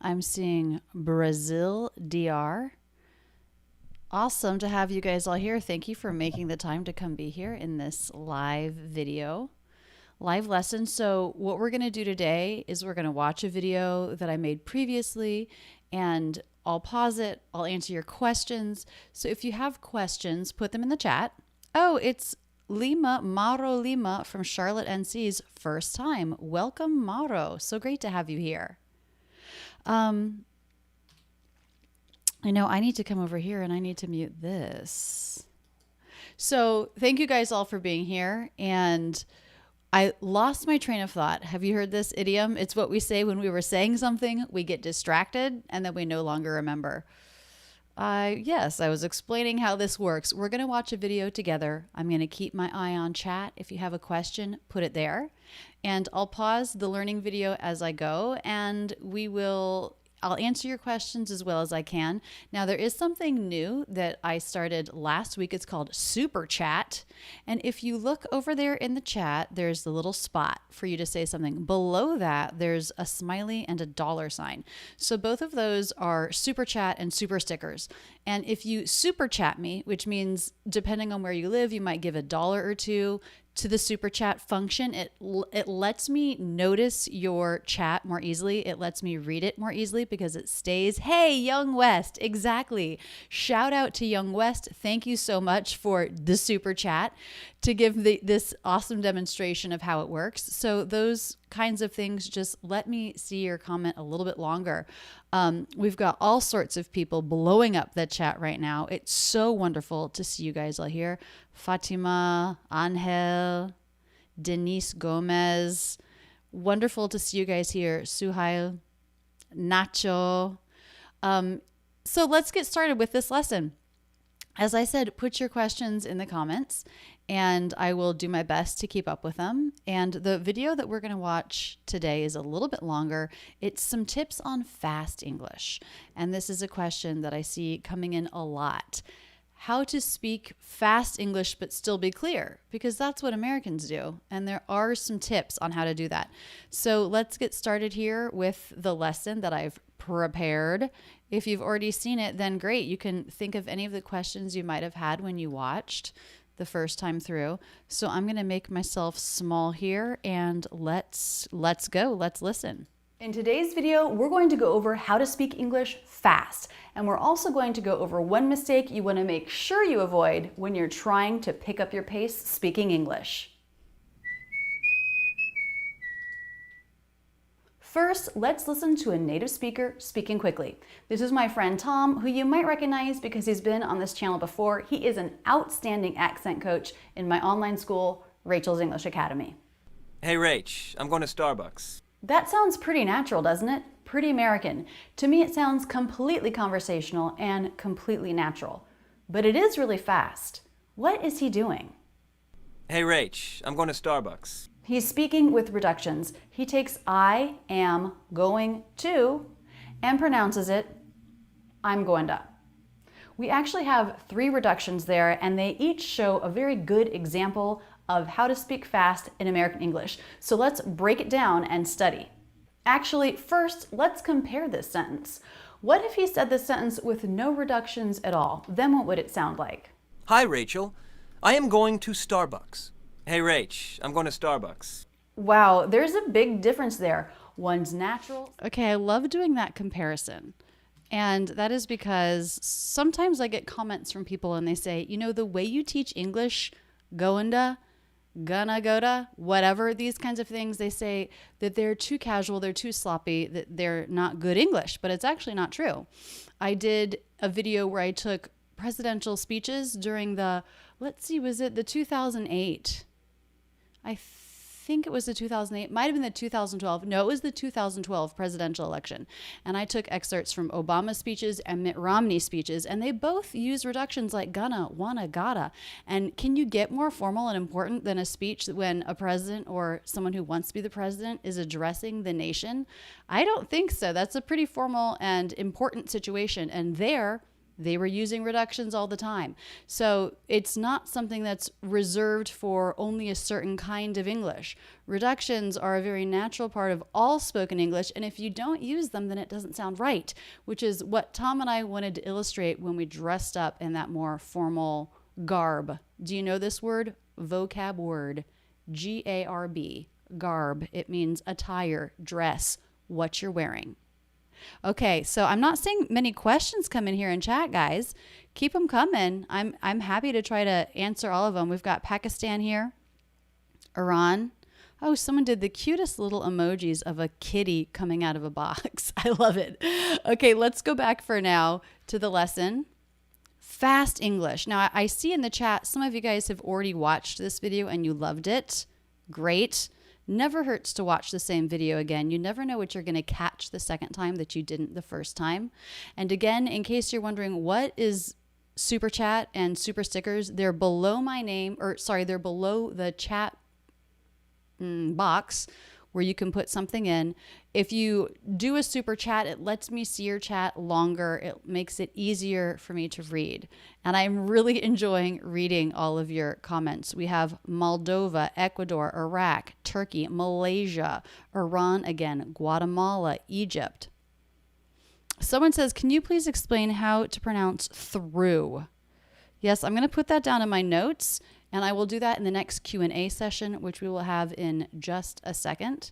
I'm seeing Brazil, DR. Awesome to have you guys all here. Thank you for making the time to come be here in this live video, live lesson. So what we're going to do today is we're going to watch a video that I made previously, and I'll pause it. I'll answer your questions. So if you have questions, put them in the chat. Oh, it's Mauro Lima from Charlotte, NC's first time. Welcome, Mauro. So great to have you here. I know I need to come over here and I need to mute this. So thank you guys all for being here. And I lost my train of thought. Have you heard this idiom? It's what we say when we were saying something, we get distracted and then we no longer remember. Yes, I was explaining how this works. We're going to watch a video together. I'm going to keep my eye on chat. If you have a question, put it there. And I'll pause the learning video as I go, and I'll answer your questions as well as I can. Now, there is something new that I started last week. It's called Super Chat. And if you look over there in the chat, there's the little spot for you to say something. Below that, there's a smiley and a dollar sign. So both of those are Super Chat and Super Stickers. And if you Super Chat me, which means depending on where you live, you might give $1 or $2 to the Super Chat function. It lets me notice your chat more easily. It lets me read it more easily because it stays, hey, Young West, exactly. Shout out to Young West. Thank you so much for the Super Chat to give this awesome demonstration of how it works. So those kinds of things just let me see your comment a little bit longer. We've got all sorts of people blowing up the chat right now. It's so wonderful to see you guys all here. Fatima, Angel, Denise Gomez. Wonderful to see you guys here. Suhail, Nacho. So let's get started with this lesson. As I said, put your questions in the comments and I will do my best to keep up with them. And the video that we're going to watch today is a little bit longer. It's some tips on fast English. And this is a question that I see coming in a lot. How to speak fast English but still be clear, because that's what Americans do. And there are some tips on how to do that. So let's get started here with the lesson that I've prepared. If you've already seen it, then great. You can think of any of the questions you might have had when you watched the first time through. So I'm going to make myself small here and let's go. Let's listen. In today's video, we're going to go over how to speak English fast. And we're also going to go over one mistake you want to make sure you avoid when you're trying to pick up your pace speaking English. First, let's listen to a native speaker speaking quickly. This is my friend Tom, who you might recognize because he's been on this channel before. He is an outstanding accent coach in my online school, Rachel's English Academy. Hey Rach, I'm going to Starbucks. That sounds pretty natural, doesn't it? Pretty American. To me, it sounds completely conversational and completely natural. But it is really fast. What is he doing? Hey Rach, I'm going to Starbucks. He's speaking with reductions. He takes I am going to and pronounces it I'm going to. We actually have 3 reductions there, and they each show a very good example of how to speak fast in American English. So let's break it down and study. Actually, first, let's compare this sentence. What if he said this sentence with no reductions at all? Then what would it sound like? Hi Rachel, I am going to Starbucks. Hey Rach, I'm going to Starbucks. Wow, there's a big difference there. One's natural. Okay, I love doing that comparison. And that is because sometimes I get comments from people and they say, you know, the way you teach English, goinda, gonna, goda, whatever, these kinds of things, they say that they're too casual, they're too sloppy, that they're not good English, but it's actually not true. I did a video where I took presidential speeches during the, was it the 2008? I think it was the 2008, might have been the 2012. No, it was the 2012 presidential election. And I took excerpts from Obama's speeches and Mitt Romney's speeches, and they both use reductions like gonna, wanna, gotta. And can you get more formal and important than a speech when a president or someone who wants to be the president is addressing the nation? I don't think so. That's a pretty formal and important situation. And there, They were using reductions all the time. So it's not something that's reserved for only a certain kind of English. Reductions are a very natural part of all spoken English, and if you don't use them, then it doesn't sound right, which is what Tom and I wanted to illustrate when we dressed up in that more formal garb. Do you know this word? Vocab word. Garb. Garb. It means attire, dress, what you're wearing. Okay, so I'm not seeing many questions come in here in chat, guys. Keep them coming. I'm happy to try to answer all of them. We've got Pakistan here, Iran. Oh, someone did the cutest little emojis of a kitty coming out of a box. I love it. Okay, let's go back for now to the lesson. Fast English. Now, I see in the chat some of you guys have already watched this video and you loved it. Great. Never hurts to watch the same video again. You never know what you're going to catch the second time that you didn't the first time. And again, in case you're wondering what is super chat and super stickers, they're below my name, or sorry, they're below the chat box where you can put something in. If you do a super chat, it lets me see your chat longer. It makes it easier for me to read. And I'm really enjoying reading all of your comments. We have Moldova, Ecuador, Iraq, Turkey, Malaysia, Iran again, Guatemala, Egypt. Someone says, can you please explain how to pronounce through? Yes, I'm going to put that down in my notes. And I will do that in the next Q&A session, which we will have in just a second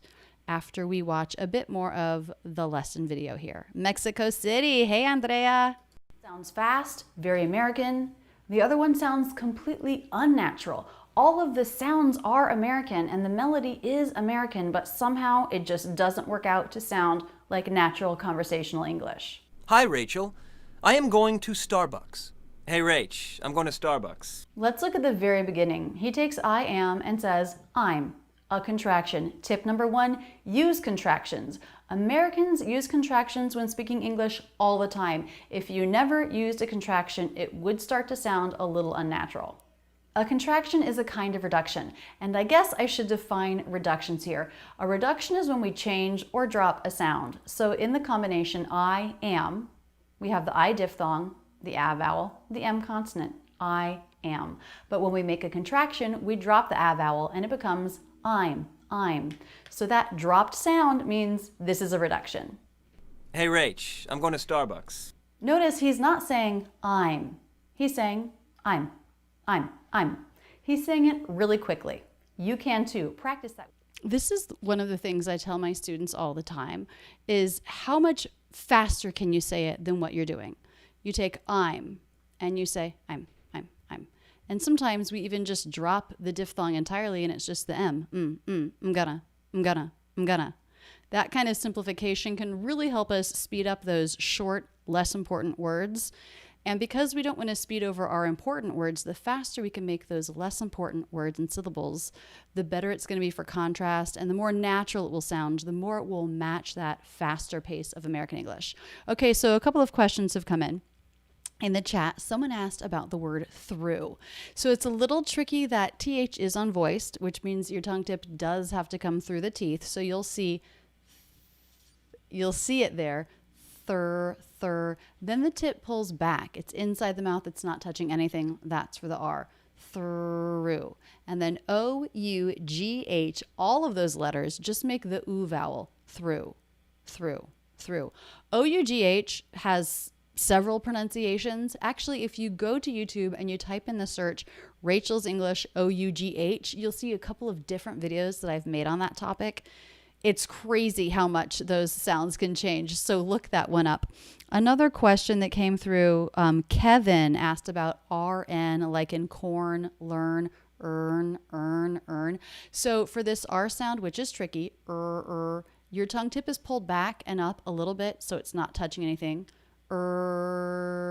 after we watch a bit more of the lesson video here. Mexico City. Hey, Andrea. Sounds fast, very American. The other one sounds completely unnatural. All of the sounds are American and the melody is American, but somehow it just doesn't work out to sound like natural conversational English. Hi, Rachel. I am going to Starbucks. Hey, Rach, I'm going to Starbucks. Let's look at the very beginning. He takes I am and says I'm, a contraction. Tip number 1, use contractions. Americans use contractions when speaking English all the time. If you never used a contraction, it would start to sound a little unnatural. A contraction is a kind of reduction, and I guess I should define reductions here. A reduction is when we change or drop a sound. So in the combination I am, we have the I diphthong, the A vowel, the M consonant, I am. But when we make a contraction, we drop the A vowel and it becomes I'm. So that dropped sound means this is a reduction. Hey, Rach, I'm going to Starbucks. Notice he's not saying I'm. He's saying I'm. He's saying it really quickly. You can too. Practice that. This is one of the things I tell my students all the time is how much faster can you say it than what you're doing? You take I'm and you say I'm. And sometimes we even just drop the diphthong entirely and it's just the M. I'm gonna. That kind of simplification can really help us speed up those short, less important words. And because we don't want to speed over our important words, the faster we can make those less important words and syllables, the better it's going to be for contrast and the more natural it will sound, the more it will match that faster pace of American English. Okay, so a couple of questions have come in. In the chat, someone asked about the word through. So it's a little tricky that TH is unvoiced, which means your tongue tip does have to come through the teeth. So you'll see it there. Thur. Then the tip pulls back. It's inside the mouth. It's not touching anything. That's for the R. Through. And then O-U-G-H, all of those letters just make the oo vowel. Through. O-U-G-H has several pronunciations. Actually, if you go to YouTube and you type in the search Rachel's English O-U-G-H, you'll see a couple of different videos that I've made on that topic. It's crazy how much those sounds can change. So look that one up. Another question that came through, Kevin asked about RN, like in corn, learn, earn. So for this R sound, which is tricky, your tongue tip is pulled back and up a little bit so it's not touching anything. Earn.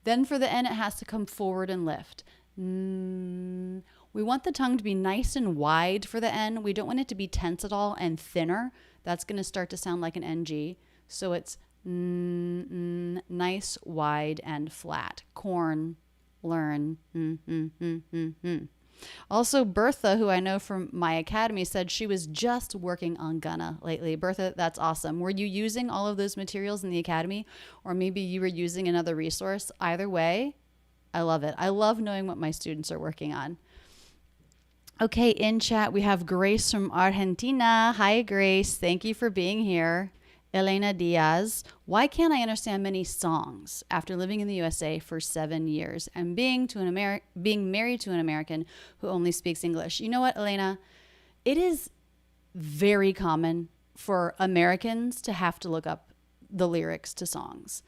Then for the N, it has to come forward and lift. We want the tongue to be nice and wide for the N. We don't want it to be tense at all and thinner. That's going to start to sound like an NG. So it's nice, wide, and flat. Corn, learn. Also, Bertha, who I know from my academy, said she was just working on Gunna lately. Bertha, that's awesome. Were you using all of those materials in the academy, or maybe you were using another resource? Either way, I love it. I love knowing what my students are working on. Okay, in chat, we have Grace from Argentina. Hi, Grace. Thank you for being here. Elena Diaz. Why can't I understand many songs after living in the USA for 7 years and being married to an American who only speaks English? You know what, Elena? It is very common for Americans to have to look up the lyrics to songs.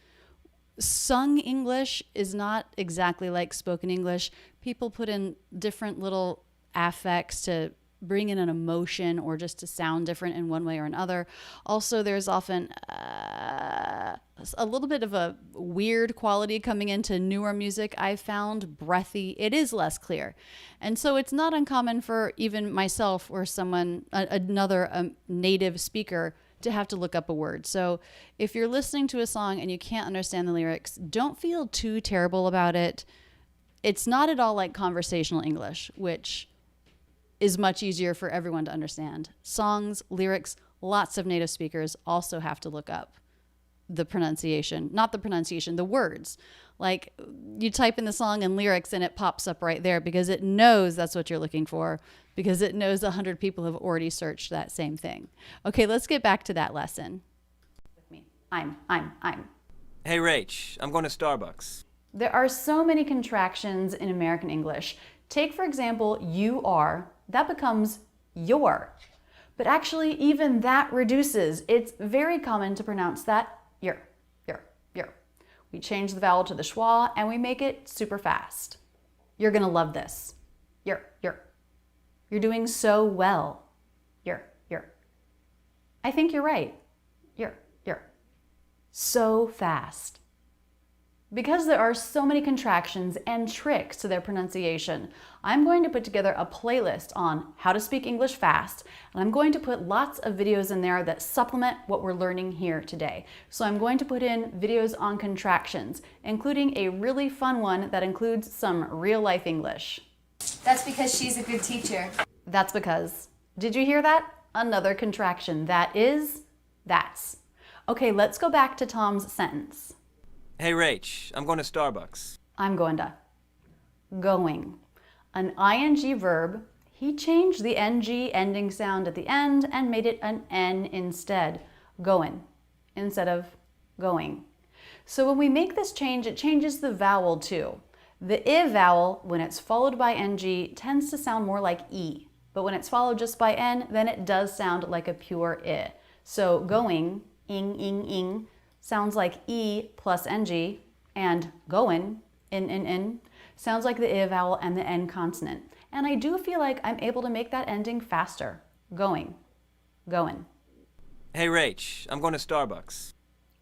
Sung English is not exactly like spoken English. People put in different little affects to bring in an emotion or just to sound different in one way or another. Also, there's often a little bit of a weird quality coming into newer music. I've found breathy. It is less clear. And so it's not uncommon for even myself or someone, another native speaker, to have to look up a word. So if you're listening to a song and you can't understand the lyrics, don't feel too terrible about it. It's not at all like conversational English, which is much easier for everyone to understand. Songs, lyrics, lots of native speakers also have to look up the pronunciation, not the pronunciation, the words. Like you type in the song and lyrics and it pops up right there because it knows that's what you're looking for, because it knows 100 people have already searched that same thing. Okay, let's get back to that lesson. With me. I'm. Hey, Rach, I'm going to Starbucks. There are so many contractions in American English. Take, for example, you are. That becomes your. But actually, even that reduces. It's very common to pronounce that your. We change the vowel to the schwa and we make it super fast. You're gonna love this. Your. You're doing so well. Your. I think you're right. Your. So fast. Because there are so many contractions and tricks to their pronunciation, I'm going to put together a playlist on how to speak English fast, and I'm going to put lots of videos in there that supplement what we're learning here today. So I'm going to put in videos on contractions, including a really fun one that includes some real-life English. That's because she's a good teacher. That's because. Did you hear that? Another contraction. That is, that's. Okay, let's go back to Tom's sentence. Hey, Rach, I'm going to Starbucks. I'm going to. Going. An ing verb, he changed the ng ending sound at the end and made it an n instead. Going instead of going. So when we make this change, it changes the vowel too. The I vowel, when it's followed by ng, tends to sound more like E. But when it's followed just by n, then it does sound like a pure I. So going, ing, sounds like E plus ng, and goin', in, sounds like the I vowel and the N consonant. And I do feel like I'm able to make that ending faster. Going. Hey, Rach, I'm going to Starbucks.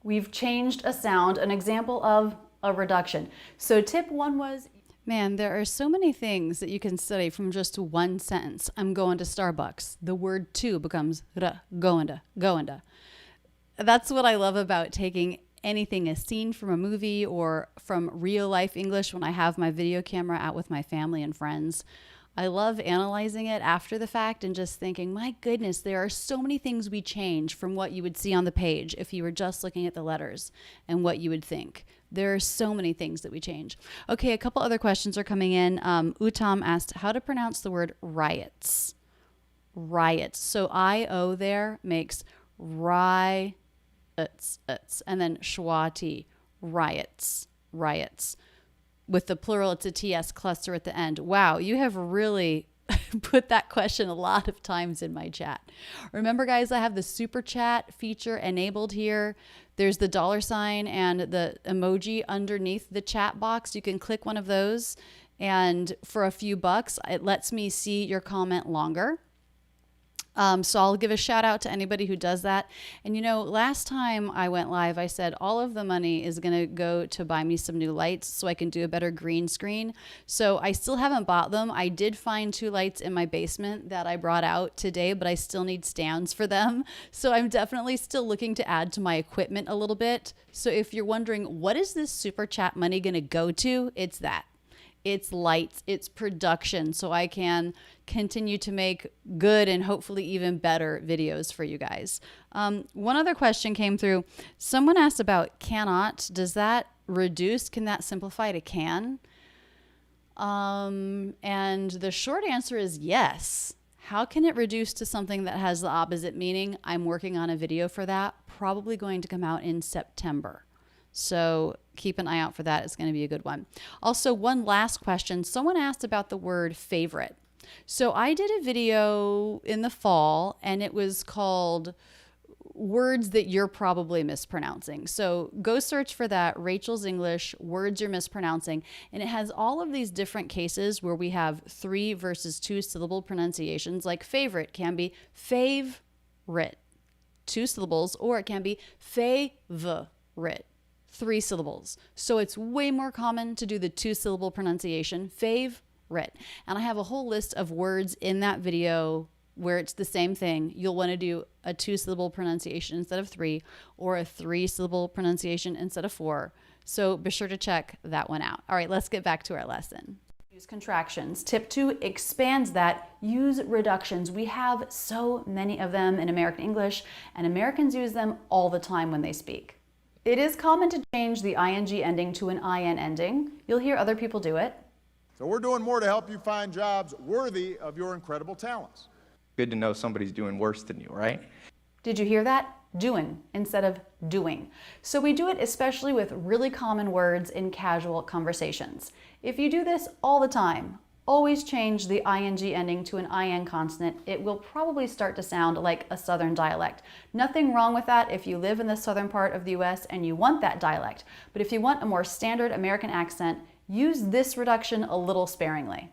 We've changed a sound, an example of a reduction. So tip 1 was, man, there are so many things that you can study from just one sentence. I'm going to Starbucks. The word to becomes going to. That's what I love about taking anything, a scene from a movie or from real life English when I have my video camera out with my family and friends. I love analyzing it after the fact and just thinking, my goodness, there are so many things we change from what you would see on the page if you were just looking at the letters and what you would think. There are so many things that we change. Okay, a couple other questions are coming in. Utam asked how to pronounce the word riots. Riots. So I-O there makes riots, and then schwa-t, riots. With the plural, it's a TS cluster at the end. Wow, you have really put that question a lot of times in my chat. Remember, guys, I have the super chat feature enabled here. There's the $ and the emoji underneath the chat box. You can click one of those, and for a few bucks, it lets me see your comment longer. So I'll give a shout out to anybody who does that. And last time I went live, I said all of the money is going to go to buy me some new lights so I can do a better green screen. So I still haven't bought them. I did find 2 lights in my basement that I brought out today, but I still need stands for them. So I'm definitely still looking to add to my equipment a little bit. So if you're wondering, what is this super chat money going to go to? It's that. it's lights, it's production, so I can continue to make good and hopefully even better videos for you guys. One other question came through. Someone asked about cannot. Does that reduce? Can that simplify to can? And the short answer is yes. How can it reduce to something that has the opposite meaning? I'm working on a video for that, probably going to come out in September. So keep an eye out for that. It's going to be a good one. Also, one last question. Someone asked about the word favorite. So I did a video in the fall and it was called words that you're probably mispronouncing. So go search for that, Rachel's English, words you're mispronouncing. And it has all of these different cases where we have 3 versus 2 syllable pronunciations, like favorite can be favorite, 2 syllables, or it can be favorite, 3 syllables. So it's way more common to do the 2 syllable pronunciation, favorite. And I have a whole list of words in that video where it's the same thing. You'll want to do a 2 syllable pronunciation instead of 3, or a 3 syllable pronunciation instead of 4. So be sure to check that one out. All right, let's get back to our lesson. Use contractions. Tip 2 expands that. Use reductions. We have so many of them in American English, and Americans use them all the time when they speak. It is common to change the ing ending to an in ending. You'll hear other people do it. So we're doing more to help you find jobs worthy of your incredible talents. Good to know somebody's doing worse than you, right? Did you hear that? Doing instead of doing. So we do it especially with really common words in casual conversations. If you do this all the time, always change the ing ending to an in consonant. It will probably start to sound like a Southern dialect. Nothing wrong with that if you live in the southern part of the US and you want that dialect. But if you want a more standard American accent, use this reduction a little sparingly.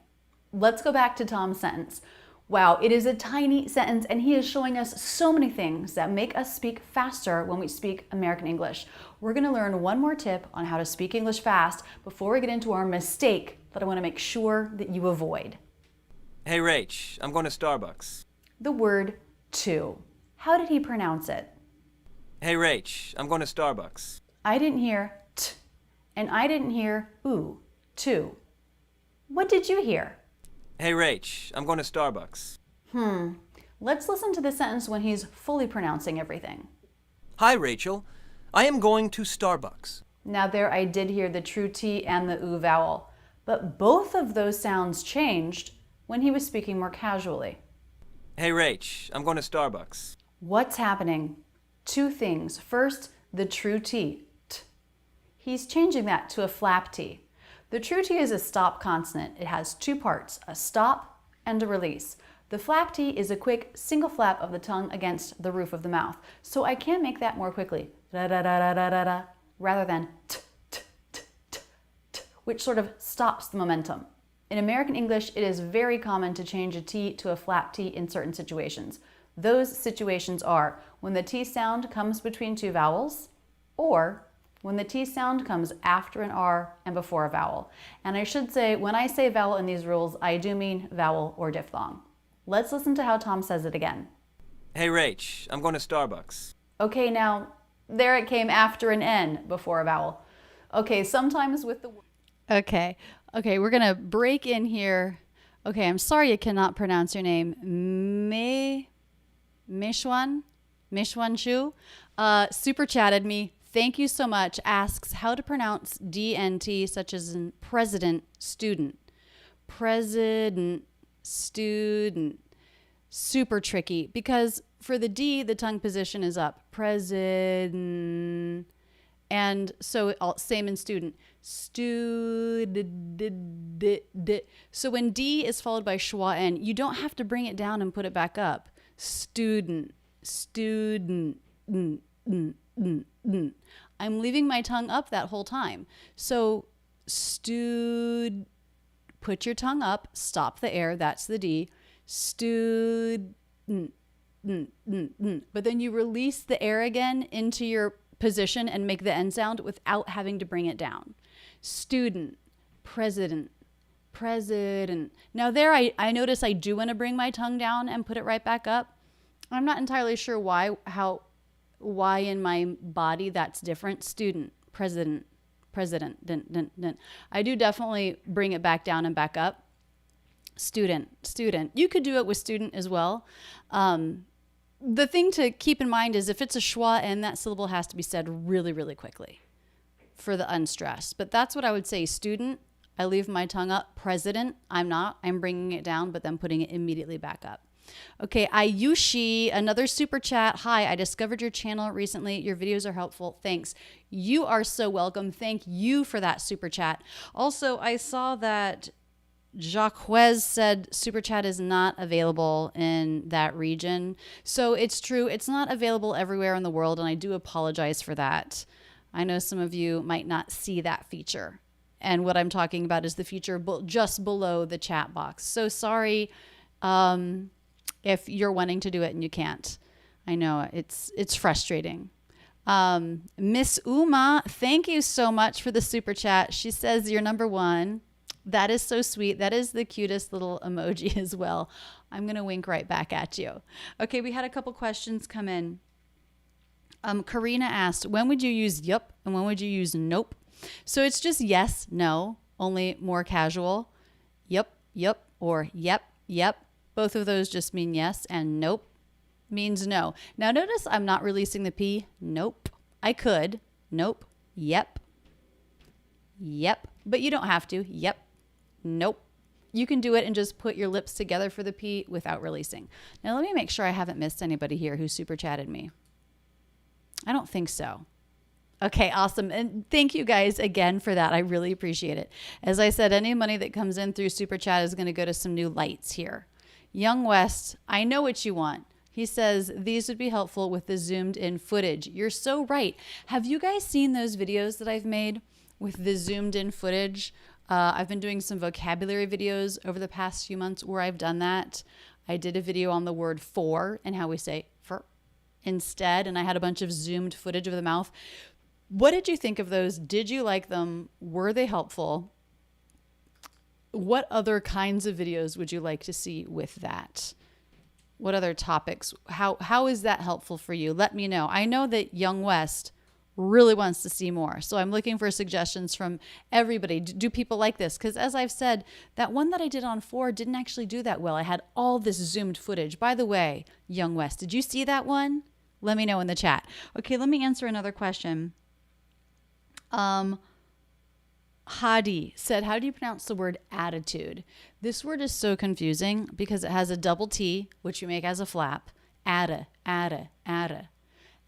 Let's go back to Tom's sentence. Wow, it is a tiny sentence and he is showing us so many things that make us speak faster when we speak American English. We're going to learn one more tip on how to speak English fast before we get into our mistake that I want to make sure that you avoid. Hey, Rach, I'm going to Starbucks. The word to. How did he pronounce it? Hey, Rach, I'm going to Starbucks. I didn't hear t, and I didn't hear oo, to. What did you hear? Hey, Rach, I'm going to Starbucks. Let's listen to the sentence when he's fully pronouncing everything. Hi, Rachel. I am going to Starbucks. Now there I did hear the true T and the oo vowel, but both of those sounds changed when he was speaking more casually. Hey, Rach, I'm going to Starbucks. What's happening? 2 things. First, the true T, t. He's changing that to a flap T. The true T is a stop consonant. It has 2 parts, a stop and a release. The flap T is a quick single flap of the tongue against the roof of the mouth. So I can make that more quickly, da da da da da da da, rather than t t t t t, which sort of stops the momentum. In American English, it is very common to change a T to a flap T in certain situations. Those situations are when the T sound comes between 2 vowels, or when the T sound comes after an R and before a vowel. And I should say, when I say vowel in these rules, I do mean vowel or diphthong. Let's listen to how Tom says it again. Hey, Rach, I'm going to Starbucks. Okay, now, there it came after an N before a vowel. Okay, sometimes with the... Okay, we're gonna break in here. Okay, I'm sorry I cannot pronounce your name. Meshwan Shu super chatted me. Thank you so much. Asks how to pronounce DNT, such as in president, student. President, student. Super tricky because for the D, the tongue position is up. President. And so same in student. So when D is followed by schwa N, you don't have to bring it down and put it back up. Student. I'm leaving my tongue up that whole time. So put your tongue up, stop the air, that's the D. But then you release the air again into your position and make the N sound without having to bring it down. Student, president. Now there I notice I do want to bring my tongue down and put it right back up. I'm not entirely sure why in my body that's different. Student, president. president. Dun, dun, dun. I do definitely bring it back down and back up. Student. You could do it with student as well. The thing to keep in mind is if it's a schwa and that syllable has to be said really, really quickly for the unstressed. But that's what I would say. Student, I leave my tongue up. President, I'm not. I'm bringing it down, but then putting it immediately back up. Okay, Ayushi, another super chat. Hi, I discovered your channel recently. Your videos are helpful. Thanks. You are so welcome. Thank you for that super chat. Also, I saw that Jacques said super chat is not available in that region. So it's true. It's not available everywhere in the world, and I do apologize for that. I know some of you might not see that feature. And what I'm talking about is the feature just below the chat box. So sorry if you're wanting to do it and you can't. I know it's frustrating. Miss Uma, thank you so much for the super chat. She says you're number one. That is so sweet. That is the cutest little emoji as well. I'm going to wink right back at you. Okay, we had a couple questions come in. Karina asked, when would you use yup and when would you use nope? So it's just yes, no, only more casual. Yup, or yep. Both of those just mean yes, and nope means no. Now notice I'm not releasing the P. Nope. I could. Nope. Yep. But you don't have to. Yep. Nope. You can do it and just put your lips together for the P without releasing. Now let me make sure I haven't missed anybody here who super chatted me. I don't think so. Okay, awesome. And thank you guys again for that. I really appreciate it. As I said, any money that comes in through super chat is going to go to some new lights here. Young West, I know what you want. He says, these would be helpful with the zoomed in footage. You're so right. Have you guys seen those videos that I've made with the zoomed in footage? I've been doing some vocabulary videos over the past few months where I've done that. I did a video on the word for and how we say for instead, and I had a bunch of zoomed footage of the mouth. What did you think of those? Did you like them? Were they helpful? What other kinds of videos would you like to see with that? What other topics? How is that helpful for you? Let me know. I know that Young West really wants to see more. So I'm looking for suggestions from everybody. Do people like this? Because as I've said, that one that I did on 4 didn't actually do that well. I had all this zoomed footage. By the way, Young West, did you see that one? Let me know in the chat. Okay, let me answer another question. Hadi said, how do you pronounce the word attitude? This word is so confusing because it has a double T, which you make as a flap, atta, and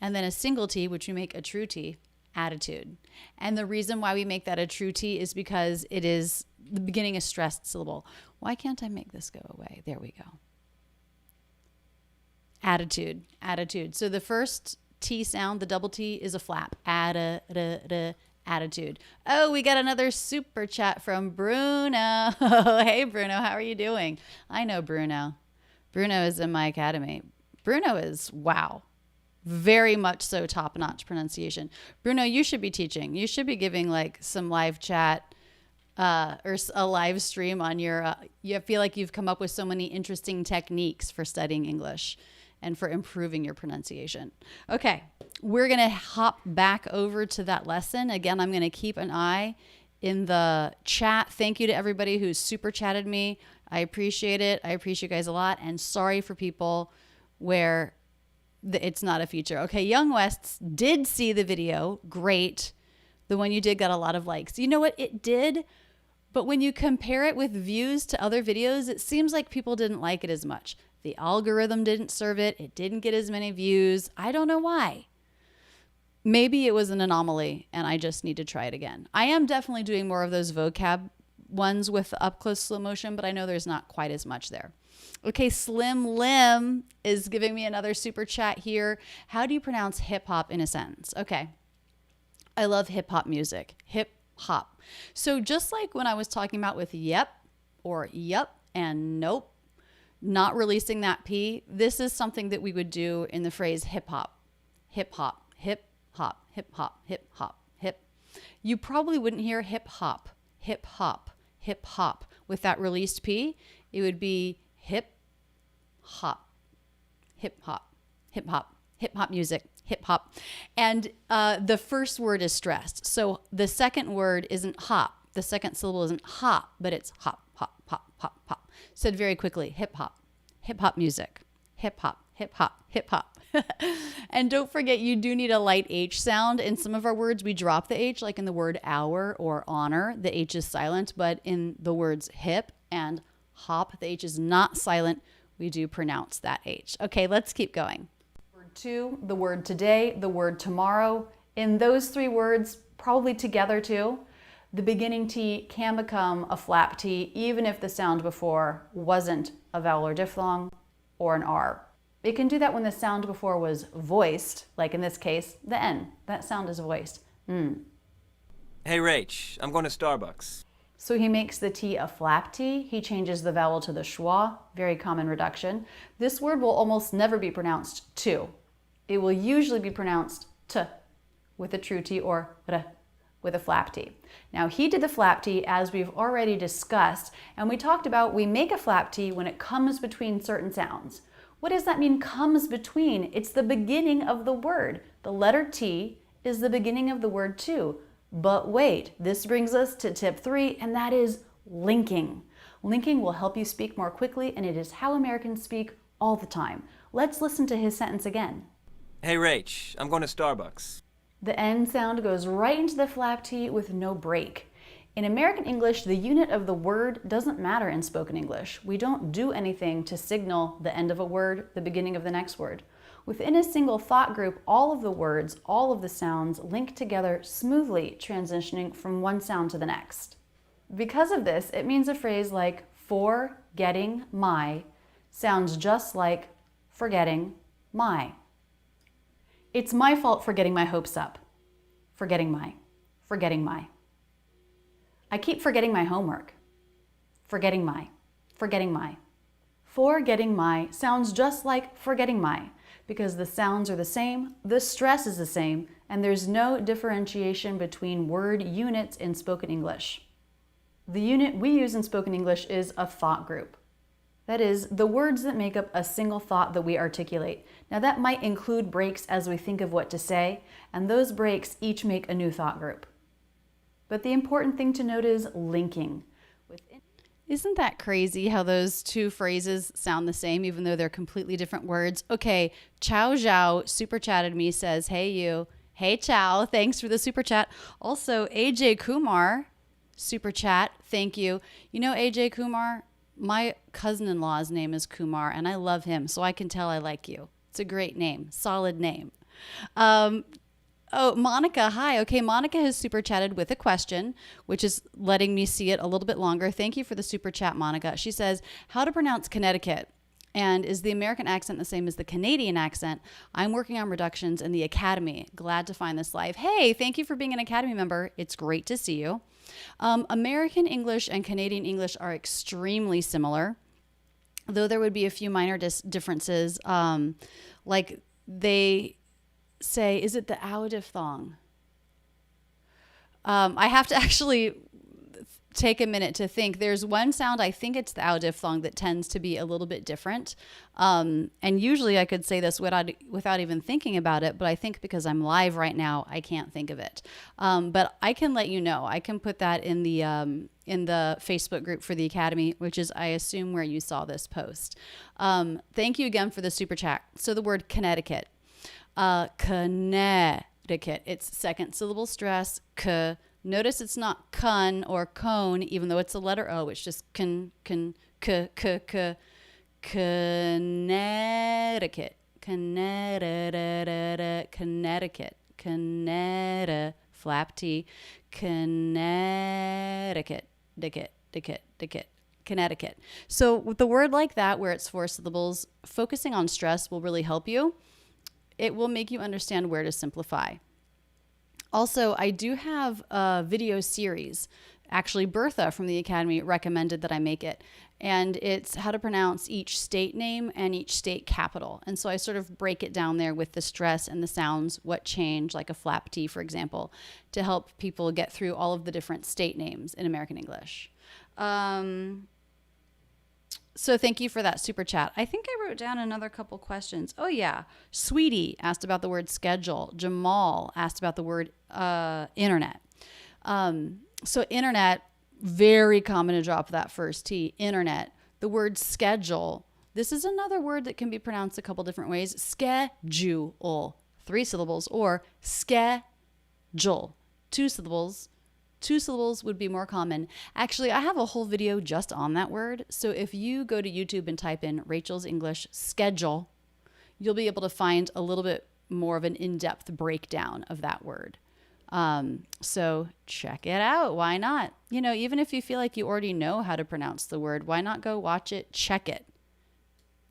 then a single T, which we make a true T, attitude. And the reason why we make that a true T is because it is the beginning a stressed syllable. Why can't I make this go away? There we go. Attitude. So the first T sound, the double T, is a flap. Attitude. Oh, we got another super chat from Bruno. Hey, Bruno, how are you doing? I know Bruno. Bruno is in my academy. Bruno is, wow, very much so top-notch pronunciation. Bruno, you should be teaching. You should be giving like some live chat or a live stream on your, you feel like you've come up with so many interesting techniques for studying English and for improving your pronunciation. Okay, we're gonna hop back over to that lesson. Again, I'm gonna keep an eye in the chat. Thank you to everybody who's super chatted me. I appreciate it. I appreciate you guys a lot. And sorry for people where it's not a feature. Okay, Young Wests did see the video. Great. The one you did got a lot of likes. You know what? It did. But when you compare it with views to other videos, it seems like people didn't like it as much. The algorithm didn't serve it. It didn't get as many views. I don't know why. Maybe it was an anomaly and I just need to try it again. I am definitely doing more of those vocab ones with the up close slow motion, but I know there's not quite as much there. Okay, Slim Lim is giving me another super chat here. How do you pronounce hip hop in a sentence? Okay. I love hip hop music. Hip hop. So just like when I was talking about with yep or yup and nope, not releasing that P, this is something that we would do in the phrase hip hop. Hip hop, hip hop, hip hop, hip hop, hip. You probably wouldn't hear hip hop, hip hop, hip hop with that released P. It would be hip hop, hip hop, hip hop, hip hop music. hip hop. And the first word is stressed. So the second word isn't hop. The second syllable isn't hop, but it's hop, hop, hop, hop, hop. Said very quickly, hip hop music, hip hop, hip hop, hip hop. And don't forget, you do need a light H sound. In some of our words, we drop the H, like in the word hour or honor, the H is silent, but in the words hip and hop, the H is not silent. We do pronounce that H. Okay, let's keep going. Word to, the word today, the word tomorrow. In those three words, probably together too, the beginning T can become a flap T, even if the sound before wasn't a vowel or diphthong or an R. It can do that when the sound before was voiced, like in this case, the N. That sound is voiced. Hey, Rach, I'm going to Starbucks. So he makes the T a flap T. He changes the vowel to the schwa, very common reduction. This word will almost never be pronounced to. It will usually be pronounced t with a true T or r with a flap T. Now he did the flap T as we've already discussed, and we talked about we make a flap T when it comes between certain sounds. What does that mean, comes between? It's the beginning of the word. The letter T is the beginning of the word to. But wait, this brings us to tip 3, and that is linking. Linking will help you speak more quickly, and it is how Americans speak all the time. Let's listen to his sentence again. Hey, Rach, I'm going to Starbucks. The N sound goes right into the flap T with no break. In American English, the unit of the word doesn't matter in spoken English. We don't do anything to signal the end of a word, the beginning of the next word. Within a single thought group, all of the words, all of the sounds link together smoothly, transitioning from one sound to the next. Because of this, it means a phrase like for getting my sounds just like forgetting my. It's my fault for getting my hopes up. Forgetting my. I keep forgetting my homework. Forgetting my. Forgetting my sounds just like forgetting my, because the sounds are the same, the stress is the same, and there's no differentiation between word units in spoken English. The unit we use in spoken English is a thought group. That is, the words that make up a single thought that we articulate. Now that might include breaks as we think of what to say, and those breaks each make a new thought group. But the important thing to note is linking. Isn't that crazy how those two phrases sound the same even though they're completely different words? Okay, Chow Zhao super chatted me, says, hey you. Hey Chow, thanks for the super chat. Also, AJ Kumar, super chat, thank you. You know AJ Kumar? My cousin-in-law's name is Kumar and I love him, so I can tell I like you. It's a great name, solid name. Oh, Monica, hi. Okay, Monica has super chatted with a question, which is letting me see it a little bit longer. Thank you for the super chat, Monica. She says, how to pronounce Connecticut? And is the American accent the same as the Canadian accent? I'm working on reductions in the Academy. Glad to find this live. Hey, thank you for being an Academy member. It's great to see you. American English and Canadian English are extremely similar, though there would be a few minor differences, like they say, is it the ow diphthong? I have to actually take a minute to think. There's one sound, I think it's the ow diphthong, that tends to be a little bit different. And usually I could say this without even thinking about it, but I think because I'm live right now, I can't think of it. But I can let you know. I can put that in the Facebook group for the Academy, which is, I assume, where you saw this post. Thank you again for the super chat. So the word Connecticut. Connecticut. It's second syllable stress. Notice it's not con or cone, even though it's a letter O. It's just Connecticut. Connecticut. Flap T. Connecticut. Connecticut. So with a word like that, where it's 4 syllables, focusing on stress will really help you. It will make you understand where to simplify. Also, I do have a video series. Actually, Bertha from the Academy recommended that I make it. And it's how to pronounce each state name and each state capital. And so I sort of break it down there with the stress and the sounds, what change, like a flap T, for example, to help people get through all of the different state names in American English. So thank you for that super chat. I think I wrote down another couple questions. Oh yeah. Sweetie asked about the word schedule. Jamal asked about the word internet. So internet, very common to drop that first T. Internet. The word schedule. This is another word that can be pronounced a couple different ways. Schedule, 3 syllables, or schedule, 2 syllables. 2 syllables would be more common. Actually, I have a whole video just on that word. So if you go to YouTube and type in Rachel's English schedule, you'll be able to find a little bit more of an in-depth breakdown of that word. So check it out. Why not? You know, even if you feel like you already know how to pronounce the word, why not go watch it, check it,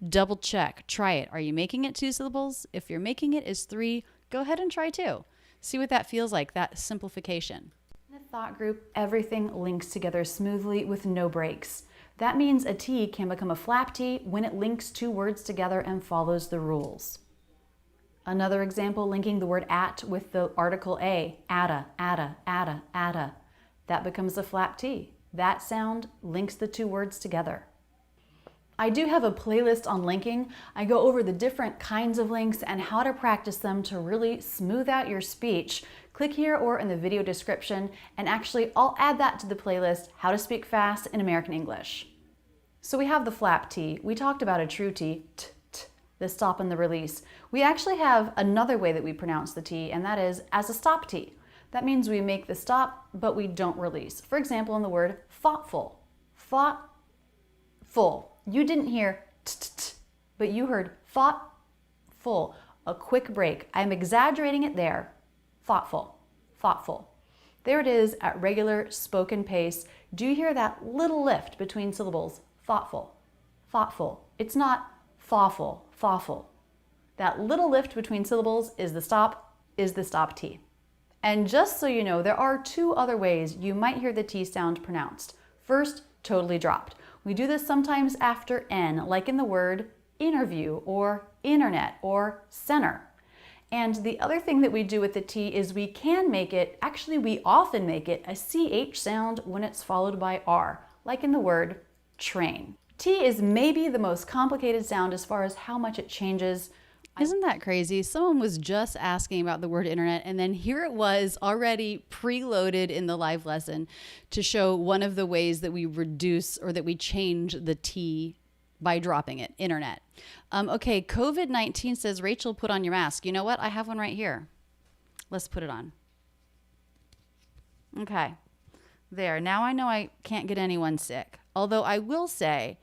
double check, try it. Are you making it 2 syllables? If you're making it as 3, go ahead and try 2. See what that feels like, that simplification. In a thought group, everything links together smoothly with no breaks. That means a T can become a flap T when it links 2 words together and follows the rules. Another example, linking the word at with the article a, atta, atta, atta, atta. That becomes a flap T. That sound links the 2 words together. I do have a playlist on linking. I go over the different kinds of links and how to practice them to really smooth out your speech. Click here or in the video description, and actually I'll add that to the playlist, How to Speak Fast in American English. So we have the flap T. We talked about a true T, t, t, the stop and the release. We actually have another way that we pronounce the T, and that is as a stop T. That means we make the stop, but we don't release. For example, in the word thoughtful. Thoughtful. You didn't hear t-t-t, but you heard thoughtful, a quick break. I'm exaggerating it there. Thoughtful, thoughtful. There it is at regular spoken pace. Do you hear that little lift between syllables? Thoughtful, thoughtful. It's not thoughtful, thoughtful. That little lift between syllables is the stop T. And just so you know, there are 2 other ways you might hear the T sound pronounced. First, totally dropped. We do this sometimes after N, like in the word interview or internet or center. And the other thing that we do with the T is we can make it, actually we often make it a CH sound when it's followed by R, like in the word train. T is maybe the most complicated sound as far as how much it changes. Isn't that crazy? Someone was just asking about the word internet, and then here it was already preloaded in the live lesson to show one of the ways that we reduce or that we change the T by dropping it, internet. Okay, COVID-19 says, Rachel, put on your mask. You know what? I have one right here. Let's put it on. Okay, there. Now I know I can't get anyone sick. Although I will say,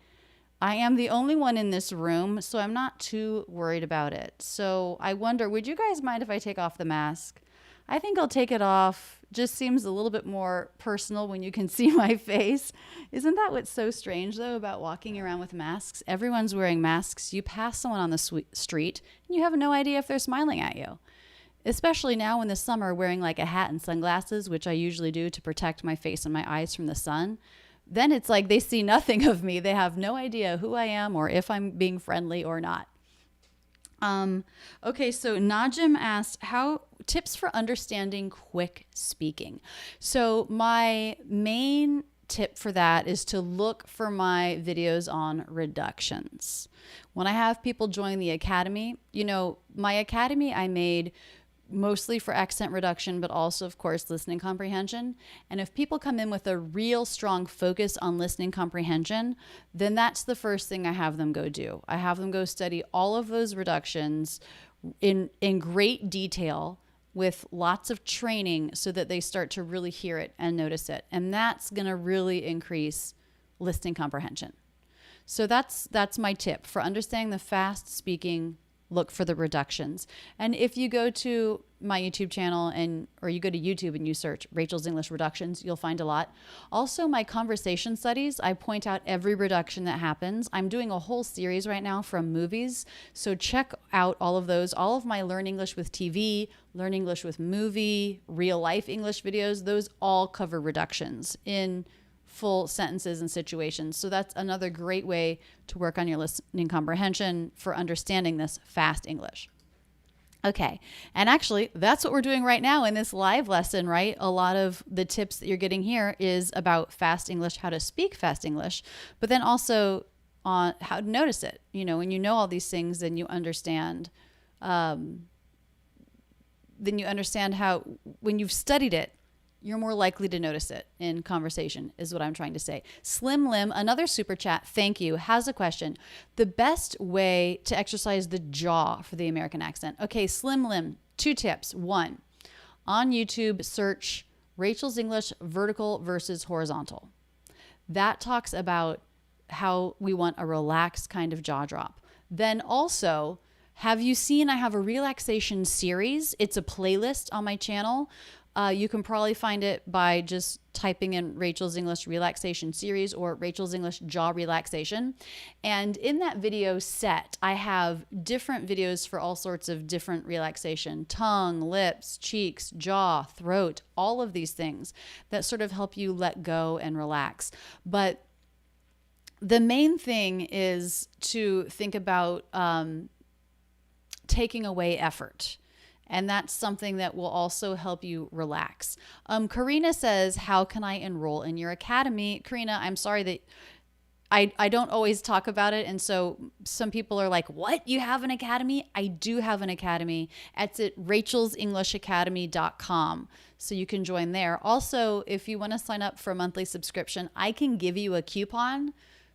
I am the only one in this room, so I'm not too worried about it. So I wonder, would you guys mind if I take off the mask? I think I'll take it off. Just seems a little bit more personal when you can see my face. Isn't that what's so strange, though, about walking around with masks? Everyone's wearing masks. You pass someone on the street, and you have no idea if they're smiling at you. Especially now in the summer, wearing like a hat and sunglasses, which I usually do to protect my face and my eyes from the sun. Then it's like they see nothing of me. They have no idea who I am or if I'm being friendly or not. Okay, so Najim asked, how tips for understanding quick speaking. So my main tip for that is to look for my videos on reductions. When I have people join the academy, you know, my academy I made mostly for accent reduction, but also, of course, listening comprehension. And if people come in with a real strong focus on listening comprehension, then that's the first thing I have them go do. I have them go study all of those reductions in great detail with lots of training so that they start to really hear it and notice it. And that's going to really increase listening comprehension. So that's my tip for understanding the fast speaking. Look for the reductions. And if you go to my YouTube channel or you go to YouTube and you search Rachel's English reductions, you'll find a lot. Also, my conversation studies, I point out every reduction that happens. I'm doing a whole series right now from movies. So check out all of those. All of my Learn English with TV, Learn English with movie, real life English videos, those all cover reductions in full sentences and situations. So that's another great way to work on your listening comprehension for understanding this fast English. Okay, and actually that's what we're doing right now in this live lesson, right? A lot of the tips that you're getting here is about fast English, how to speak fast English, but then also on how to notice it. You know, when you know all these things, then you understand. Then you understand how, when you've studied it, you're more likely to notice it in conversation, is what I'm trying to say. Slim Lim, another super chat, thank you, has a question. The best way to exercise the jaw for the American accent. Okay, Slim Lim, 2 tips. 1, on YouTube, search Rachel's English vertical versus horizontal. That talks about how we want a relaxed kind of jaw drop. Then also, have you seen I have a relaxation series? It's a playlist on my channel. You can probably find it by just typing in Rachel's English relaxation series or Rachel's English jaw relaxation. And in that video set, I have different videos for all sorts of different relaxation: tongue, lips, cheeks, jaw, throat, all of these things that sort of help you let go and relax. But the main thing is to think about taking away effort. And that's something that will also help you relax. Karina says, how can I enroll in your academy? Karina, I'm sorry that I don't always talk about it. And so some people are like, what? You have an academy? I do have an academy. It's at rachelsenglishacademy.com. So you can join there. Also, if you want to sign up for a monthly subscription, I can give you a coupon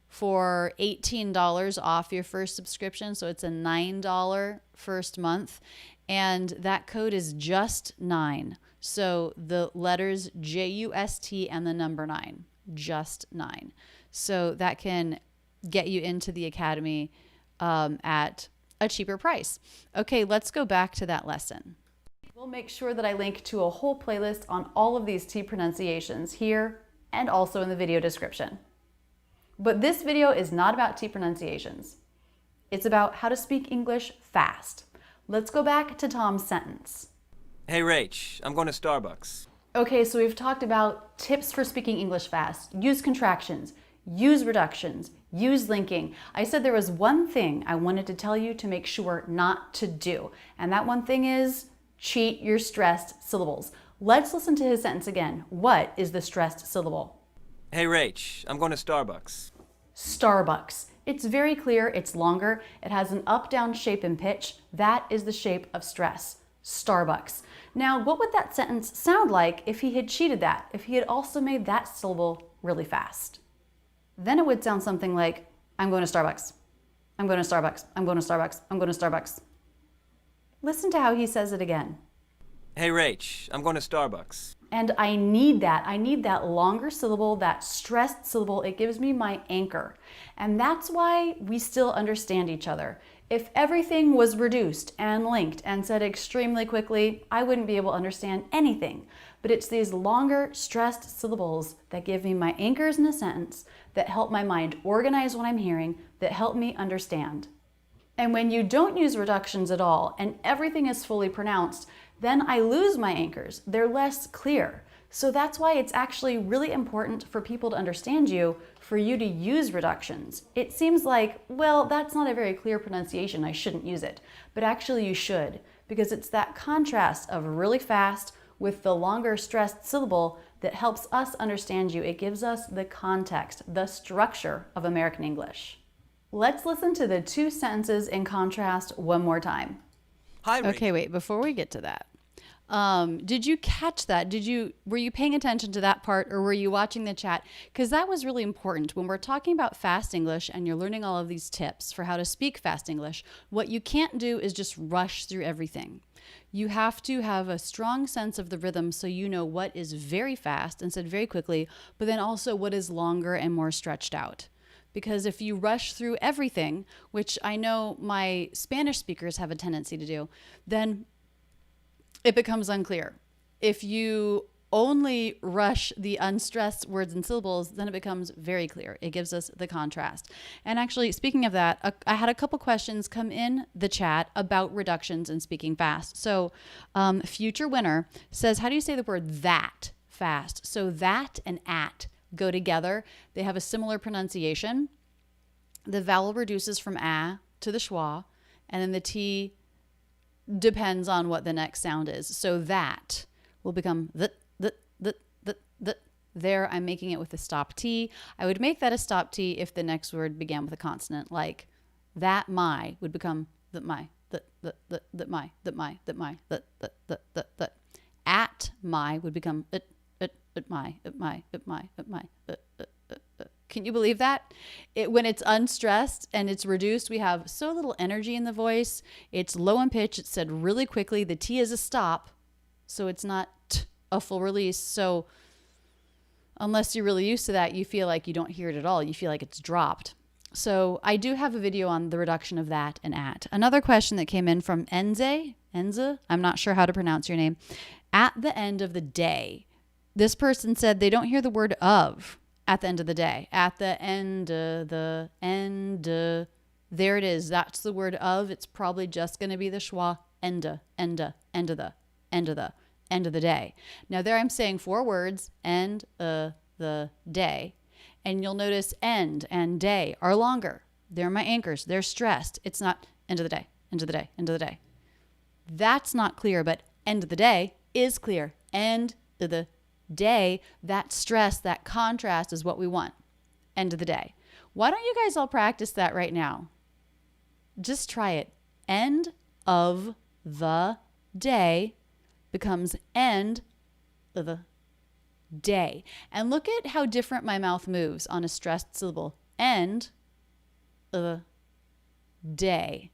for $18 off your first subscription. So it's a $9 first month. And that code is just 9. So the letters JUST and the number 9, just 9. So that can get you into the academy at a cheaper price. Okay, let's go back to that lesson. We'll make sure that I link to a whole playlist on all of these T pronunciations here and also in the video description. But this video is not about T pronunciations. It's about how to speak English fast. Let's go back to Tom's sentence. Hey, Rach, I'm going to Starbucks. Okay, so we've talked about tips for speaking English fast. Use contractions, use reductions, use linking. I said there was one thing I wanted to tell you to make sure not to do. And that one thing is cheat your stressed syllables. Let's listen to his sentence again. What is the stressed syllable? Hey, Rach, I'm going to Starbucks. Starbucks. It's very clear, it's longer, it has an up-down shape and pitch. That is the shape of stress. Starbucks. Now, what would that sentence sound like if he had cheated that, if he had also made that syllable really fast? Then it would sound something like, I'm going to Starbucks. I'm going to Starbucks. I'm going to Starbucks. I'm going to Starbucks. Listen to how he says it again. Hey, Rach, I'm going to Starbucks. And I need that. I need that longer syllable, that stressed syllable. It gives me my anchor. And that's why we still understand each other. If everything was reduced and linked and said extremely quickly, I wouldn't be able to understand anything. But it's these longer stressed syllables that give me my anchors in a sentence, that help my mind organize what I'm hearing, that help me understand. And when you don't use reductions at all and everything is fully pronounced, then I lose my anchors. They're less clear. So that's why it's actually really important for people to understand you, for you to use reductions. It seems like, well, that's not a very clear pronunciation, I shouldn't use it. But actually you should, because it's that contrast of really fast with the longer stressed syllable that helps us understand you. It gives us the context, the structure of American English. Let's listen to the 2 sentences in contrast one more time. Hi, Rach. Okay, wait, before we get to that, did you catch that? Were you paying attention to that part, or were you watching the chat? Because that was really important. When we're talking about fast English and you're learning all of these tips for how to speak fast English, what you can't do is just rush through everything. You have to have a strong sense of the rhythm so you know what is very fast and said very quickly, but then also what is longer and more stretched out. Because if you rush through everything, which I know my Spanish speakers have a tendency to do, then it becomes unclear. If you only rush the unstressed words and syllables, then it becomes very clear. It gives us the contrast. And actually, speaking of that, I had a couple questions come in the chat about reductions and speaking fast. So Future Winner says, how do you say the word that fast? So that and at go together. They have a similar pronunciation. The vowel reduces from a to the schwa, and then the t depends on what the next sound is. So that will become the. There, I'm making it with a stop T. I would make that a stop T if the next word began with a consonant, like that my would become that my, that my, that my, that my, that. At my would become at my, at my, at my, at my. Can you believe that? When it's unstressed and it's reduced, we have so little energy in the voice. It's low in pitch. It's said really quickly. The T is a stop, so it's not a full release. So unless you're really used to that, you feel like you don't hear it at all. You feel like it's dropped. So I do have a video on the reduction of that and at. Another question that came in from Enza, I'm not sure how to pronounce your name. At the end of the day, this person said they don't hear the word of at the end of the day. At the end, there it is. That's the word of. It's probably just going to be the schwa, end of the day. Now there I'm saying 4 words, end the day. And you'll notice end and day are longer. They're my anchors. They're stressed. It's not end of the day, end of the day, end of the day. That's not clear, but end of the day is clear. End of the day, that stress, that contrast is what we want. End of the day. Why don't you guys all practice that right now? Just try it. End of the day becomes end of the day. And look at how different my mouth moves on a stressed syllable. End of the day.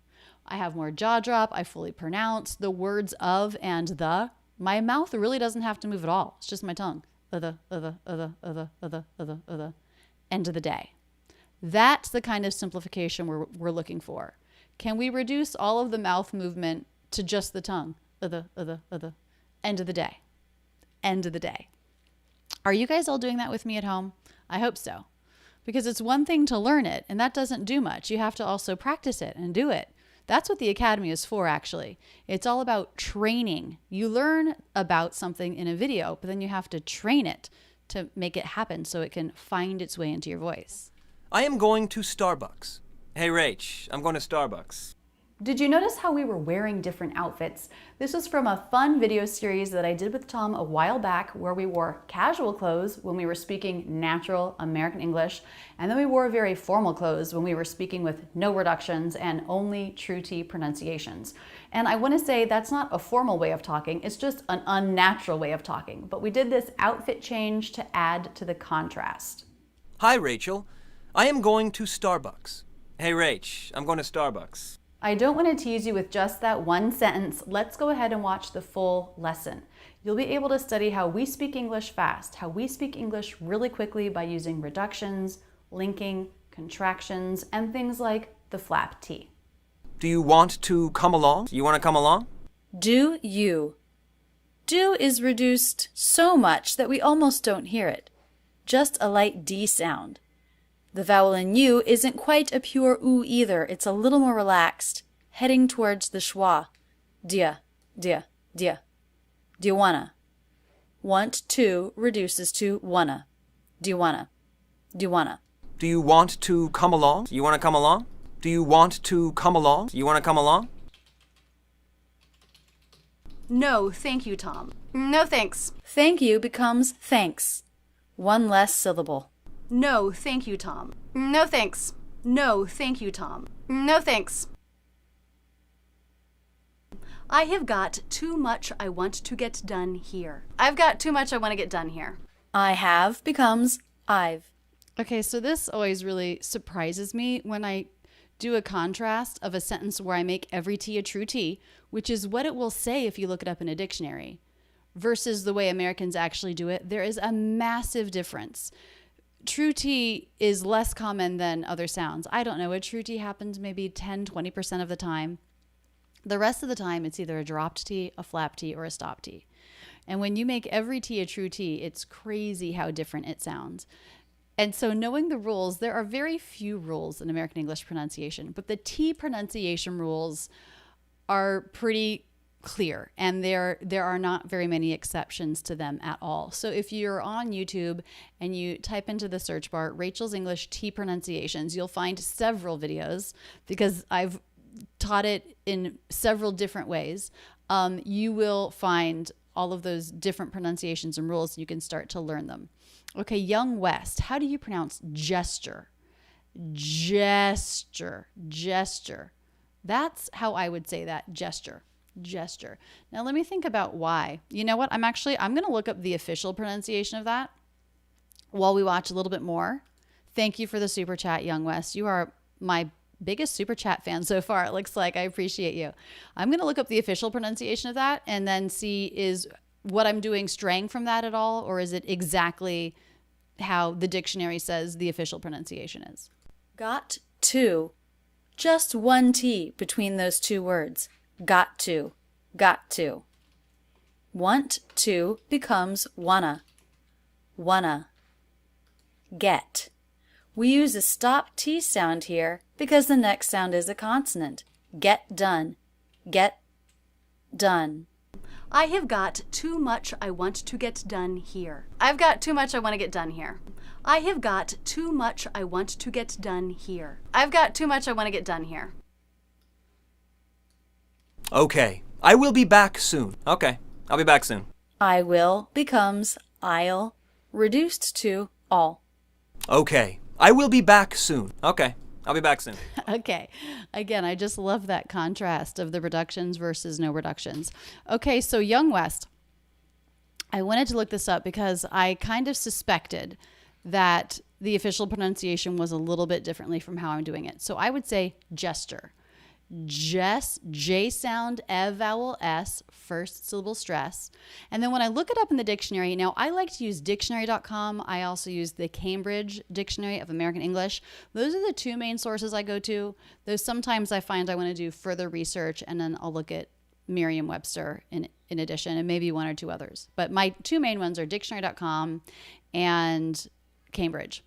I have more jaw drop. I fully pronounce the words of and the. My mouth really doesn't have to move at all. It's just my tongue. End of the day. That's the kind of simplification we're looking for. Can we reduce all of the mouth movement to just the tongue? End of the day. End of the day. Are you guys all doing that with me at home? I hope so. Because it's one thing to learn it, and that doesn't do much. You have to also practice it and do it. That's what the Academy is for, actually. It's all about training. You learn about something in a video, but then you have to train it to make it happen so it can find its way into your voice. I am going to Starbucks. Hey, Rach, I'm going to Starbucks. Did you notice how we were wearing different outfits? This was from a fun video series that I did with Tom a while back where we wore casual clothes when we were speaking natural American English, and then we wore very formal clothes when we were speaking with no reductions and only true T pronunciations. And I want to say that's not a formal way of talking, it's just an unnatural way of talking. But we did this outfit change to add to the contrast. Hi, Rachel. I am going to Starbucks. Hey, Rach, I'm going to Starbucks. I don't want to tease you with just that one sentence. Let's go ahead and watch the full lesson. You'll be able to study how we speak English fast, how we speak English really quickly by using reductions, linking, contractions, and things like the flap T. Do you want to come along? You want to come along? Do you. Do is reduced so much that we almost don't hear it. Just a light D sound. The vowel in U isn't quite a pure oo either. It's a little more relaxed, heading towards the schwa. Dia, dia, dia. Do you wanna? Want to reduces to wanna. Do you wanna? Do you wanna? Do you want to come along? You want to come along? Do you want to come along? You want to come along? No, thank you, Tom. No thanks. Thank you becomes thanks. One less syllable. No, thank you, Tom. No thanks. No, thank you, Tom. No thanks. I have got too much I want to get done here. I've got too much I want to get done here. I have becomes I've. Okay, so this always really surprises me when I do a contrast of a sentence where I make every T a true T, which is what it will say if you look it up in a dictionary, versus the way Americans actually do it. There is a massive difference. True T is less common than other sounds. I don't know. A true T happens maybe 10-20% of the time. The rest of the time, it's either a dropped T, a flap T, or a stop T. And when you make every T a true T, it's crazy how different it sounds. And so knowing the rules, there are very few rules in American English pronunciation, but the T pronunciation rules are pretty clear, and there are not very many exceptions to them at all. So if you're on YouTube and you type into the search bar Rachel's English T pronunciations, you'll find several videos because I've taught it in several different ways. You will find all of those different pronunciations and rules. You can start to learn them. Okay, Young West. How do you pronounce gesture? Gesture. Gesture. That's how I would say that. Gesture. Gesture. Now let me think about why. You know what? I'm going to look up the official pronunciation of that while we watch a little bit more. Thank you for the super chat, Young West. You are my biggest super chat fan so far. It looks like. I appreciate you. I'm going to look up the official pronunciation of that and then see is what I'm doing straying from that at all, or is it exactly how the dictionary says the official pronunciation is? Got to. Just one T between those two words. Got to. Got to. Want to becomes wanna. Wanna. Get. We use a stop T sound here because the next sound is a consonant. Get done. Get done. I have got too much I want to get done here. I've got too much I want to get done here. I have got too much I want to get done here. I've got too much I want to get done here. Okay. I will be back soon. Okay. I'll be back soon. I will becomes I'll, reduced to all. Okay. I will be back soon. Okay. I'll be back soon. Okay. Again, I just love that contrast of the reductions versus no reductions. Okay, so Young West. I wanted to look this up because I kind of suspected that the official pronunciation was a little bit differently from how I'm doing it. So I would say gesture. J sound, E vowel S, first syllable stress. And then when I look it up in the dictionary, now I like to use dictionary.com. I also use the Cambridge Dictionary of American English. Those are the two main sources I go to. Though sometimes I find I want to do further research and then I'll look at Merriam-Webster in addition, and maybe one or two others. But my two main ones are dictionary.com and Cambridge.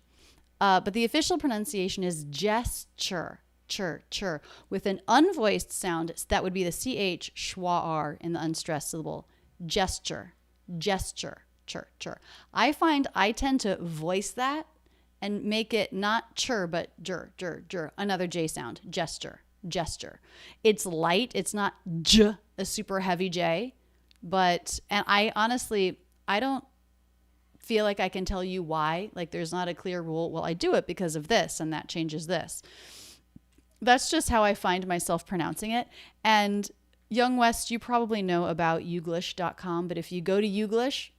But the official pronunciation is gesture. Chur, with an unvoiced sound that would be the ch schwa r in the unstressed syllable. Gesture, chur. I find I tend to voice that and make it not chur but jur, another j sound. Gesture. It's light. It's not j, a super heavy j, and I honestly I don't feel like I can tell you why. Like there's not a clear rule. Well, I do it because of this, and that changes this. That's just how I find myself pronouncing it. And Young West, you probably know about Youglish.com, but if you go to Youglish,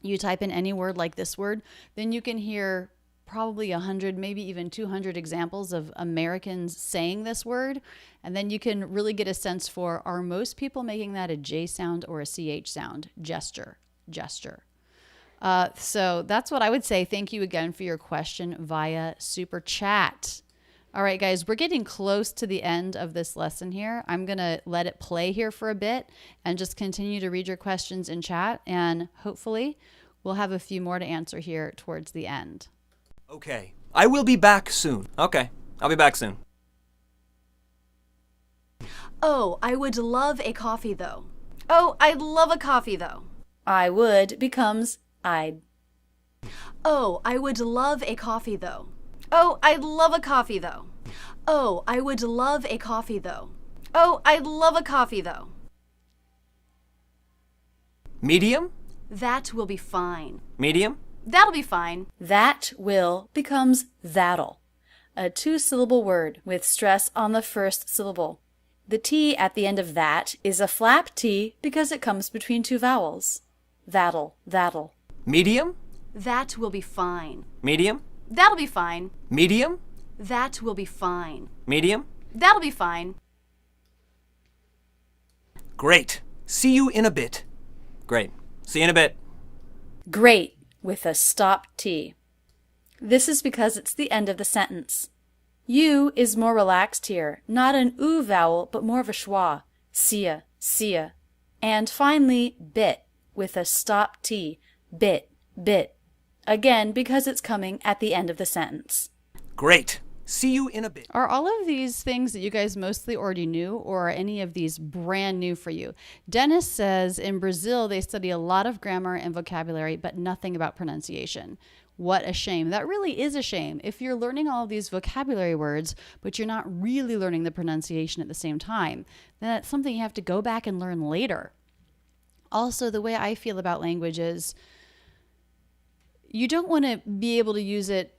you type in any word like this word, then you can hear probably 100, maybe even 200 examples of Americans saying this word. And then you can really get a sense for, are most people making that a J sound or a CH sound? Gesture. So that's what I would say. Thank you again for your question via Super Chat. All right, guys, we're getting close to the end of this lesson here. I'm going to let it play here for a bit and just continue to read your questions in chat. And hopefully we'll have a few more to answer here towards the end. Okay. I will be back soon. Okay. I'll be back soon. Oh, I would love a coffee though. Oh, I'd love a coffee though. I would becomes I'd. Oh, I would love a coffee though. Oh, I'd love a coffee though. Oh, I would love a coffee though. Oh, I'd love a coffee though. Medium? That will be fine. Medium? That'll be fine. That will becomes that'll. A two-syllable word with stress on the first syllable. The T at the end of that is a flap T because it comes between two vowels. That'll. Medium? That will be fine. Medium? That'll be fine. Medium? That will be fine. Medium? That'll be fine. Great. See you in a bit. Great. See you in a bit. Great with a stop T. This is because it's the end of the sentence. U is more relaxed here, not an oo vowel, but more of a schwa. See ya. And finally, bit with a stop T. Bit. Again, because it's coming at the end of the sentence. Great. See you in a bit. Are all of these things that you guys mostly already knew, or are any of these brand new for you? Dennis says in Brazil, they study a lot of grammar and vocabulary, but nothing about pronunciation. What a shame. That really is a shame. If you're learning all of these vocabulary words, but you're not really learning the pronunciation at the same time, then that's something you have to go back and learn later. Also, the way I feel about language is you don't want to be able to use it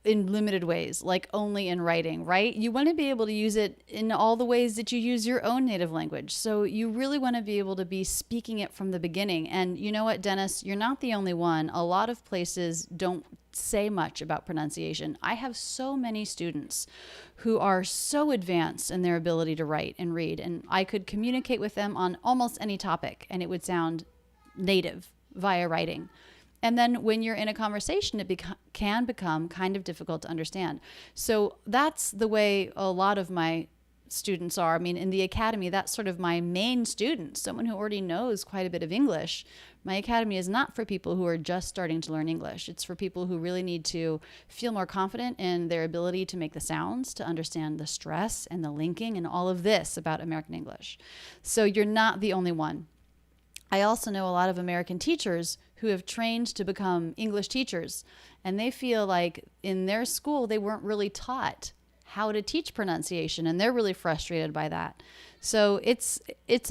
in limited ways, like only in writing, right? You want to be able to use it in all the ways that you use your own native language. So you really want to be able to be speaking it from the beginning. And you know what, Dennis, you're not the only one. A lot of places don't say much about pronunciation. I have so many students who are so advanced in their ability to write and read, and I could communicate with them on almost any topic and it would sound native via writing. And then when you're in a conversation, it can become kind of difficult to understand. So that's the way a lot of my students are. I mean, in the academy, that's sort of my main student, someone who already knows quite a bit of English. My academy is not for people who are just starting to learn English. It's for people who really need to feel more confident in their ability to make the sounds, to understand the stress and the linking and all of this about American English. So you're not the only one. I also know a lot of American teachers who have trained to become English teachers, and they feel like in their school they weren't really taught how to teach pronunciation, and they're really frustrated by that. So it's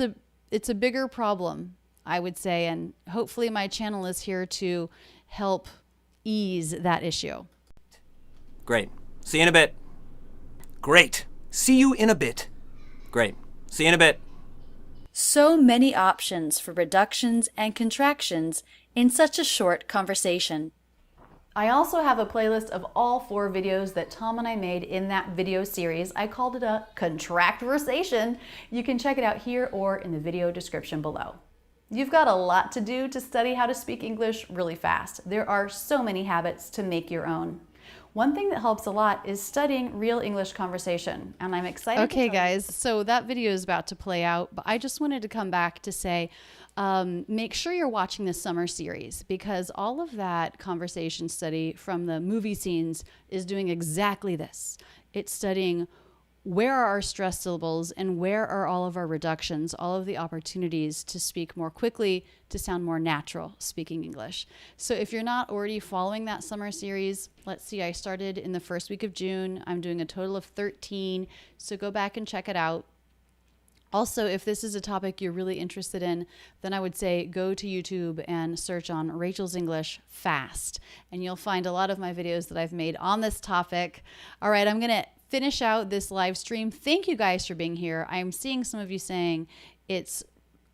a bigger problem, I would say, and hopefully my channel is here to help ease that issue. Great. See you in a bit. Great. See you in a bit. Great. See you in a bit. So many options for reductions and contractions in such a short conversation. I also have a playlist of all 4 videos that Tom and I made in that video series. I called it a contractversation. You can check it out here or in the video description below. You've got a lot to do to study how to speak English really fast. There are so many habits to make your own. One thing that helps a lot is studying real English conversation, and I'm excited. Okay, guys, so that video is about to play out, but I just wanted to come back to say, make sure you're watching this summer series, because all of that conversation study from the movie scenes is doing exactly this. It's studying where are our stress syllables and where are all of our reductions, all of the opportunities to speak more quickly, to sound more natural speaking English. So if you're not already following that summer series, let's see, I started in the first week of June. I'm doing a total of 13, so go back and check it out. Also, if this is a topic you're really interested in, then I would say go to YouTube and search on Rachel's English Fast, and you'll find a lot of my videos that I've made on this topic. All right, I'm going to finish out this live stream. Thank you guys for being here. I'm seeing some of you saying it's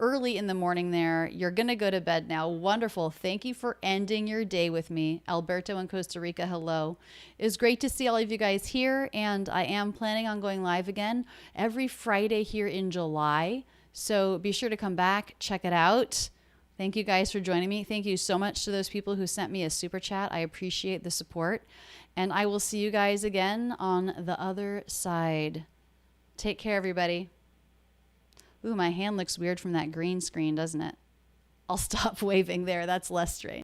early in the morning there. You're going to go to bed now. Wonderful. Thank you for ending your day with me. Alberto in Costa Rica, hello. It was great to see all of you guys here, and I am planning on going live again every Friday here in July. So be sure to come back, check it out. Thank you guys for joining me. Thank you so much to those people who sent me a super chat. I appreciate the support. And I will see you guys again on the other side. Take care, everybody. Ooh, my hand looks weird from that green screen, doesn't it? I'll stop waving there. That's less strange.